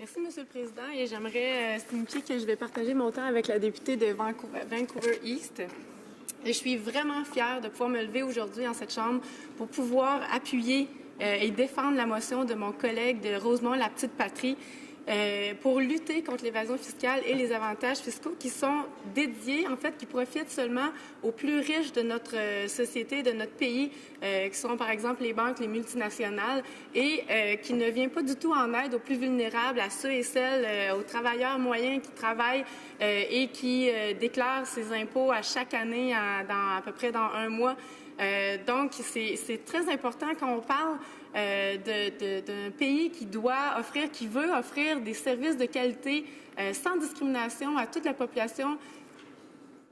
Merci, M. le Président. Et j'aimerais signifier que je vais partager mon temps avec la députée de Vancouver East. Et je suis vraiment fière de pouvoir me lever aujourd'hui en cette Chambre pour pouvoir appuyer et défendre la motion de mon collègue de Rosemont, la petite patrie, pour lutter contre l'évasion fiscale et les avantages fiscaux qui sont dédiés, en fait, qui profitent seulement aux plus riches de notre société, de notre pays, qui sont par exemple les banques, les multinationales, et qui ne vient pas du tout en aide aux plus vulnérables, à ceux et celles, aux travailleurs moyens qui travaillent et qui déclarent ces impôts à chaque année, à peu près dans un mois. Donc, c'est très important quand on parle d'un pays qui veut offrir des services de qualité sans discrimination à toute la population,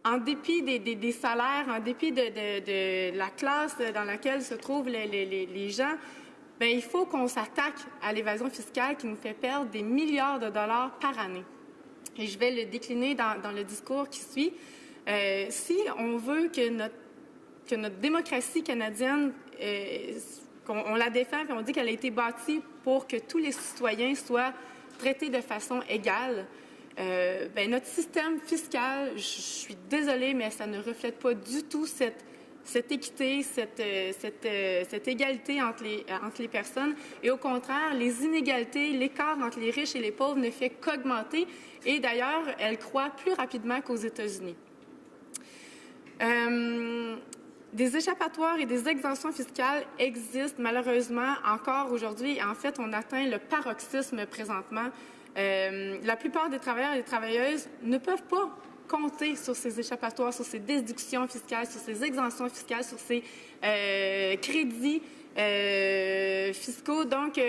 en dépit des salaires, en dépit de la classe dans laquelle se trouvent les gens. Bien, il faut qu'on s'attaque à l'évasion fiscale qui nous fait perdre des milliards de dollars par année. Et je vais le décliner dans le discours qui suit. Si on veut que notre démocratie canadienne, on la défend et on dit qu'elle a été bâtie pour que tous les citoyens soient traités de façon égale, notre système fiscal, je suis désolée, mais ça ne reflète pas du tout cette équité, cette égalité entre les personnes. Et au contraire, les inégalités, l'écart entre les riches et les pauvres ne fait qu'augmenter. Et d'ailleurs, elle croît plus rapidement qu'aux États-Unis. Des échappatoires et des exemptions fiscales existent malheureusement encore aujourd'hui. En fait, on atteint le paroxysme présentement. La plupart des travailleurs et des travailleuses ne peuvent pas compter sur ces échappatoires, sur ces déductions fiscales, sur ces exemptions fiscales, sur ces crédits fiscaux. Donc,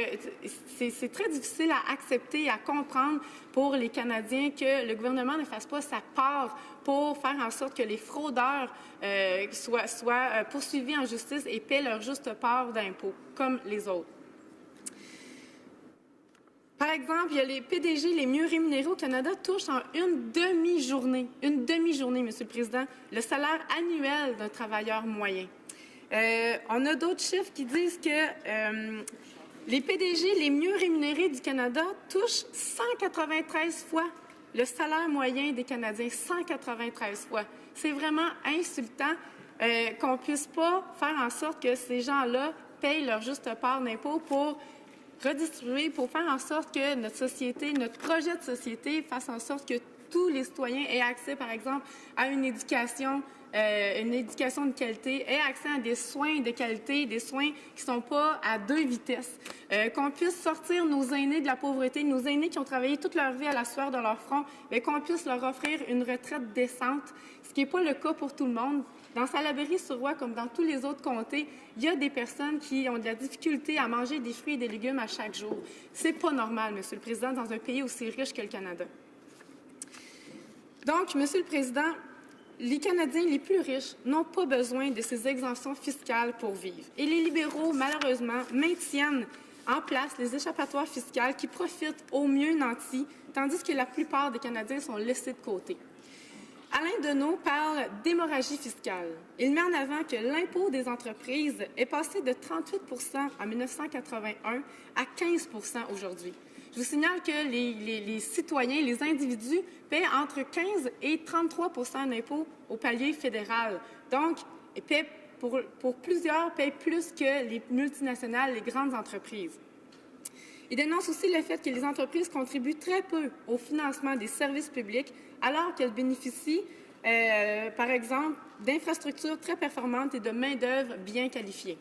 c'est très difficile à accepter et à comprendre pour les Canadiens que le gouvernement ne fasse pas sa part pour faire en sorte que les fraudeurs soient poursuivis en justice et paient leur juste part d'impôts, comme les autres. Par exemple, il y a les PDG les mieux rémunérés au Canada touchent en une demi-journée, Monsieur le Président, le salaire annuel d'un travailleur moyen. On a d'autres chiffres qui disent que les PDG les mieux rémunérés du Canada touchent 193 fois le salaire moyen des Canadiens, 193 fois. C'est vraiment insultant qu'on ne puisse pas faire en sorte que ces gens-là payent leur juste part d'impôt pour redistribuer, pour faire en sorte que notre société, notre projet de société fasse en sorte que tous les citoyens aient accès, par exemple, à une éducation de qualité, aient accès à des soins de qualité, des soins qui ne sont pas à deux vitesses, qu'on puisse sortir nos aînés de la pauvreté, nos aînés qui ont travaillé toute leur vie à la sueur de leur front, mais qu'on puisse leur offrir une retraite décente, ce qui n'est pas le cas pour tout le monde. Dans Salaberry-sur-Roi, comme dans tous les autres comtés, il y a des personnes qui ont de la difficulté à manger des fruits et des légumes à chaque jour. C'est pas normal, Monsieur le Président, dans un pays aussi riche que le Canada. Donc, Monsieur le Président, les Canadiens les plus riches n'ont pas besoin de ces exemptions fiscales pour vivre. Et les libéraux, malheureusement, maintiennent en place les échappatoires fiscales qui profitent au mieux nantis, tandis que la plupart des Canadiens sont laissés de côté. Alain Deneau parle d'hémorragie fiscale. Il met en avant que l'impôt des entreprises est passé de 38 en 1981 à 15 aujourd'hui. Je vous signale que les citoyens, les individus, paient entre 15 et 33 d'impôts au palier fédéral. Donc, pour plusieurs, paient plus que les multinationales, les grandes entreprises. Il dénonce aussi le fait que les entreprises contribuent très peu au financement des services publics, alors qu'elles bénéficient, par exemple, d'infrastructures très performantes et de main-d'œuvre bien qualifiée.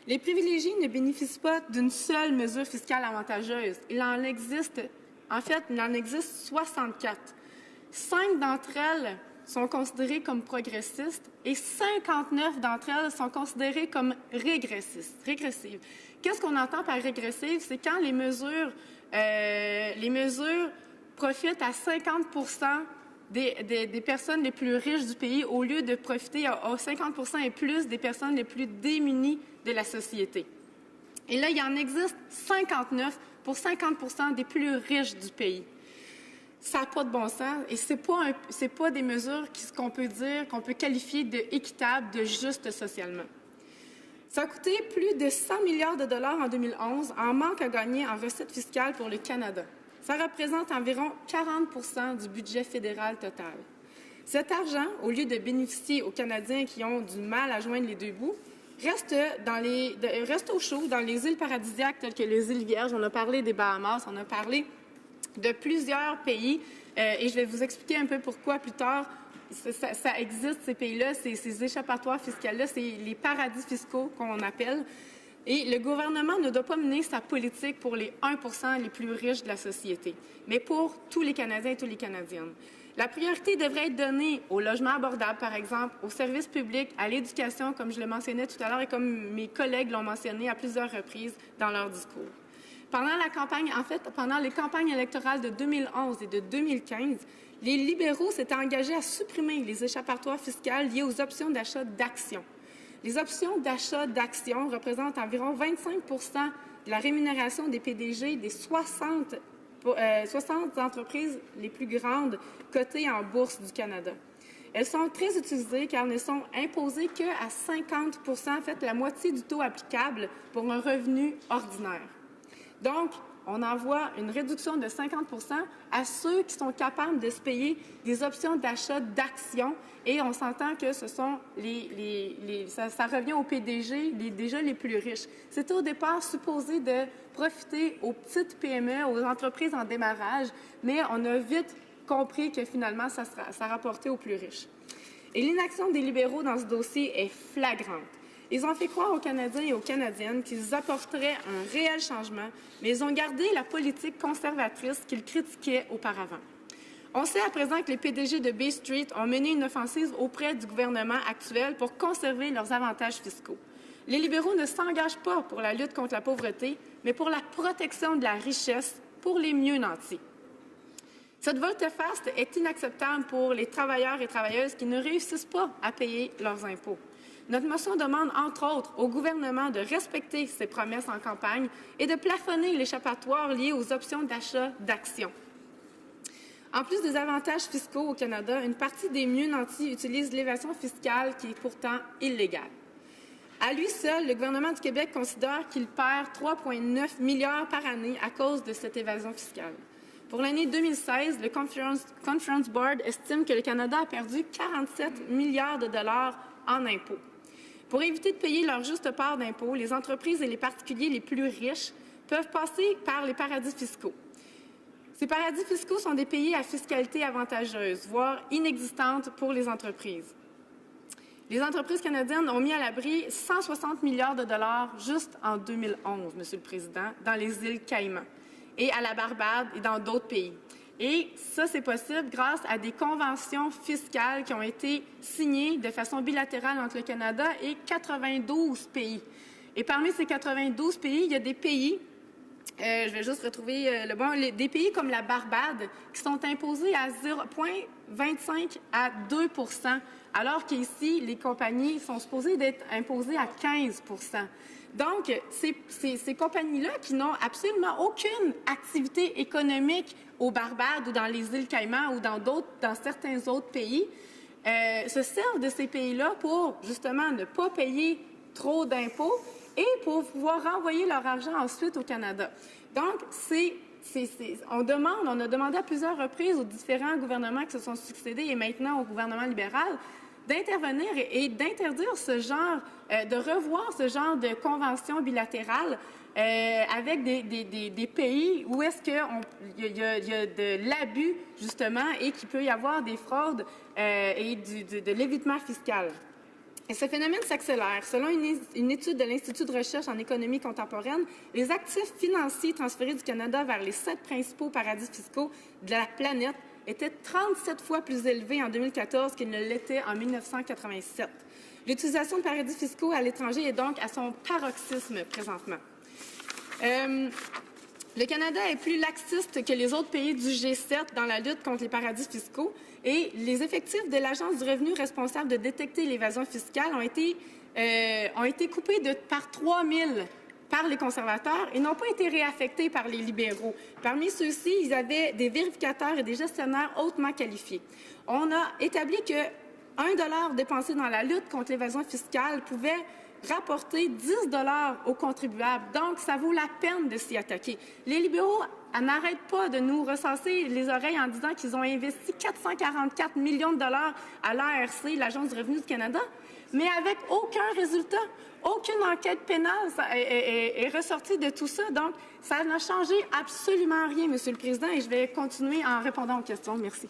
Les privilégiés ne bénéficient pas d'une seule mesure fiscale avantageuse. Il en existe 64. 5 d'entre elles sont considérées comme progressistes et 59 d'entre elles sont considérées comme régressives. Qu'est-ce qu'on entend par régressive? C'est quand les mesures profitent à 50 des personnes les plus riches du pays au lieu de profiter à 50 et plus des personnes les plus démunies de la société. Et là, il en existe 59 pour 50 des plus riches du pays. Ça n'a pas de bon sens et c'est pas des mesures qu'on peut qualifier d'équitables, de justes socialement. Ça a coûté plus de 100 milliards de dollars en 2011 en manque à gagner en recettes fiscales pour le Canada. Ça représente environ 40 du budget fédéral total. Cet argent, au lieu de bénéficier aux Canadiens qui ont du mal à joindre les deux bouts, reste au chaud dans les îles paradisiaques telles que les îles Vierges. On a parlé des Bahamas, on a parlé de plusieurs pays et je vais vous expliquer un peu pourquoi plus tard. Ça existe, ces pays-là, ces échappatoires fiscales-là, c'est les paradis fiscaux qu'on appelle. Et le gouvernement ne doit pas mener sa politique pour les 1 les plus riches de la société, mais pour tous les Canadiens et toutes les Canadiennes. La priorité devrait être donnée au logement abordable, par exemple, aux services publics, à l'éducation, comme je le mentionnais tout à l'heure et comme mes collègues l'ont mentionné à plusieurs reprises dans leur discours. Pendant les campagnes électorales de 2011 et de 2015, les libéraux s'étaient engagés à supprimer les échappatoires fiscales liées aux options d'achat d'actions. Les options d'achat d'actions représentent environ 25 de la rémunération des PDG des 60 entreprises les plus grandes cotées en bourse du Canada. Elles sont très utilisées car elles ne sont imposées qu'à 50 en fait, la moitié du taux applicable pour un revenu ordinaire. Donc, on envoie une réduction de 50 à ceux qui sont capables de se payer des options d'achat d'actions et on s'entend que ce sont ça revient aux PDG déjà les plus riches. C'était au départ supposé de profiter aux petites PME, aux entreprises en démarrage, mais on a vite compris que finalement, ça rapportait aux plus riches. Et l'inaction des libéraux dans ce dossier est flagrante. Ils ont fait croire aux Canadiens et aux Canadiennes qu'ils apporteraient un réel changement, mais ils ont gardé la politique conservatrice qu'ils critiquaient auparavant. On sait à présent que les PDG de Bay Street ont mené une offensive auprès du gouvernement actuel pour conserver leurs avantages fiscaux. Les libéraux ne s'engagent pas pour la lutte contre la pauvreté, mais pour la protection de la richesse pour les mieux nantis. Cette volte-face est inacceptable pour les travailleurs et travailleuses qui ne réussissent pas à payer leurs impôts. Notre motion demande, entre autres, au gouvernement de respecter ses promesses en campagne et de plafonner l'échappatoire lié aux options d'achat d'actions. En plus des avantages fiscaux au Canada, une partie des mieux nantis utilise l'évasion fiscale qui est pourtant illégale. À lui seul, le gouvernement du Québec considère qu'il perd 3,9 milliards par année à cause de cette évasion fiscale. Pour l'année 2016, le Conference Board estime que le Canada a perdu 47 milliards de dollars en impôts. Pour éviter de payer leur juste part d'impôts, les entreprises et les particuliers les plus riches peuvent passer par les paradis fiscaux. Ces paradis fiscaux sont des pays à fiscalité avantageuse, voire inexistante pour les entreprises. Les entreprises canadiennes ont mis à l'abri 160 milliards de dollars juste en 2011, Monsieur le Président, dans les îles Caïmans et à la Barbade et dans d'autres pays. Et ça, c'est possible grâce à des conventions fiscales qui ont été signées de façon bilatérale entre le Canada et 92 pays. Et parmi ces 92 pays, il y a des pays, je vais juste retrouver le bon, des pays comme la Barbade qui sont imposés à 0,25 à 2 alors qu'ici, les compagnies sont supposées d'être imposées à 15 Donc, ces compagnies-là qui n'ont absolument aucune activité économique aux Barbades ou dans les îles Caïmans ou dans certains autres pays, se servent de ces pays-là pour justement ne pas payer trop d'impôts et pour pouvoir renvoyer leur argent ensuite au Canada. Donc, on a demandé à plusieurs reprises aux différents gouvernements qui se sont succédés et maintenant au gouvernement libéral d'intervenir et d'interdire ce genre, de revoir ce genre de convention bilatérale avec des pays où est-ce qu'il y a de l'abus, justement, et qu'il peut y avoir des fraudes et de l'évitement fiscal. Et ce phénomène s'accélère. Selon une étude de l'Institut de recherche en économie contemporaine, les actifs financiers transférés du Canada vers les 7 principaux paradis fiscaux de la planète étaient 37 fois plus élevés en 2014 qu'ils ne l'étaient en 1987. L'utilisation de paradis fiscaux à l'étranger est donc à son paroxysme présentement. Le Canada est plus laxiste que les autres pays du G7 dans la lutte contre les paradis fiscaux et les effectifs de l'Agence du revenu responsable de détecter l'évasion fiscale ont été coupés par 3 000 par les conservateurs et n'ont pas été réaffectés par les libéraux. Parmi ceux-ci, ils avaient des vérificateurs et des gestionnaires hautement qualifiés. On a établi que 1 $ dépensé dans la lutte contre l'évasion fiscale pouvait rapporter 10 $ aux contribuables. Donc, ça vaut la peine de s'y attaquer. Les libéraux elle n'arrête pas de nous ressasser les oreilles en disant qu'ils ont investi 444 millions de dollars à l'ARC, l'Agence du revenu du Canada, mais avec aucun résultat. Aucune enquête pénale est ressortie de tout ça. Donc, ça n'a changé absolument rien, Monsieur le Président, et je vais continuer en répondant aux questions. Merci.